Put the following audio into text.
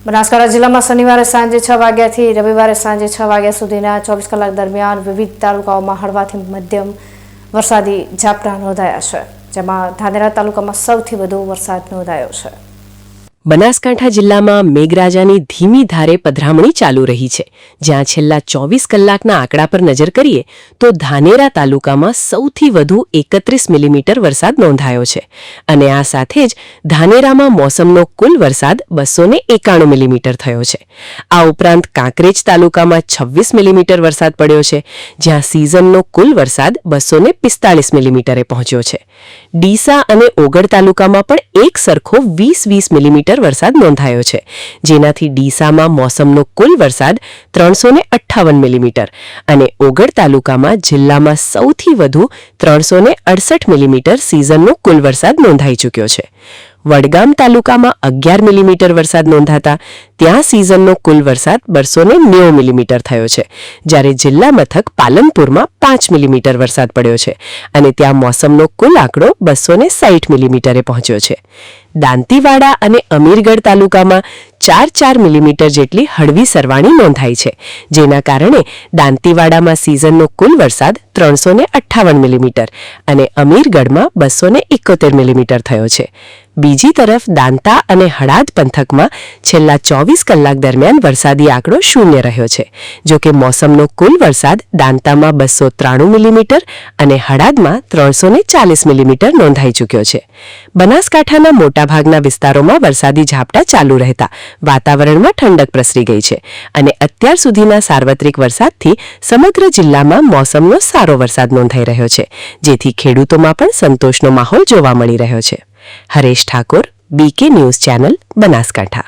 બનાસકાંઠા જિલ્લામાં શનિવારે સાંજે 6 વાગ્યાથી રવિવારે સાંજે 6 વાગ્યા સુધીના 24 કલાક દરમિયાન વિવિધ તાલુકાઓમાં હળવાથી મધ્યમ વરસાદી ઝાપટા નોંધાયા છે, જેમાં ધાનેરા તાલુકામાં સૌથી વધુ વરસાદ નોંધાયો છે। બનાસકાંઠા જિલ્લામાં મેઘરાજાની ધીમી ધારે પધરામણી ચાલુ રહી છે, જ્યાં છેલ્લા 24 કલાકના આંકડા પર નજર કરીએ તો ધાનેરા તાલુકામાં સૌથી વધુ 31 મિલીમીટર વરસાદ નોંધાયો છે અને આ સાથે જ ધાનેરામાં મોસમનો કુલ વરસાદ 291 મિલીમીટર થયો છે। આ ઉપરાંત કાંકરેજ તાલુકામાં 26 મિલીમીટર વરસાદ પડ્યો છે, જ્યાં સિઝનનો કુલ વરસાદ 245 મિલીમીટરે પહોંચ્યો છે। ડીસા અને ઓગળ તાલુકામાં પણ એક સરખો 20 મિલીમીટર વરસાદ નોંધાયો છે, જેનાથી ડીસામાં મોસમનો કુલ વરસાદ 358 મિલીમીટર અને ઓગળ તાલુકામાં જિલ્લામાં સૌથી વધુ 368 મિલીમીટર સિઝનનો કુલ વરસાદ નોંધાઈ ચૂક્યો છે। વડગામ તાલુકામાં 11 મિલીમીટર વરસાદ નોંધાતા ત્યાં સિઝનનો કુલ વરસાદ 290 મિલીમીટર થયો છે, જ્યારે જિલ્લા મથક પાલનપુરમાં 5 મિલીમીટર વરસાદ પડ્યો છે અને ત્યાં મોસમનો કુલ આંકડો 260 મિલીમીટરે પહોંચ્યો છે। દાંતીવાડા અને અમીરગઢ તાલુકામાં 4 મિલીમીટર જેટલી હળવી સરવાણી નોંધાઈ છે, જેના કારણે દાંતીવાડામાં સિઝનનો કુલ વરસાદ 358 મિલીમીટર અને અમીરગઢમાં 271 મિલીમીટર થયો છે। બીજી તરફ દાંતા અને હળાદ પંથકમાં છેલ્લા 24 કલાક દરમિયાન વરસાદી આંકડો 0 રહ્યો છે, જો કે મોસમનો કુલ વરસાદ દાંતામાં 293 મિલીમીટર અને હળાદમાં 340 મિલીમીટર નોંધાઈ ચૂક્યો છે। બનાસકાંઠાના મોટાભાગના વિસ્તારોમાં વરસાદી ઝાપટા ચાલુ રહેતા વાતાવરણમાં ઠંડક પ્રસરી ગઈ છે અને અત્યાર સુધીના સાર્વત્રિક વરસાદથી સમગ્ર જિલ્લામાં મોસમનો સારો વરસાદ નોંધાઈ રહ્યો છે, જેથી ખેડૂતોમાં પણ સંતોષનો માહોલ જોવા મળી રહ્યો છે। Haresh Thakor, BK news channel, Banaskantha.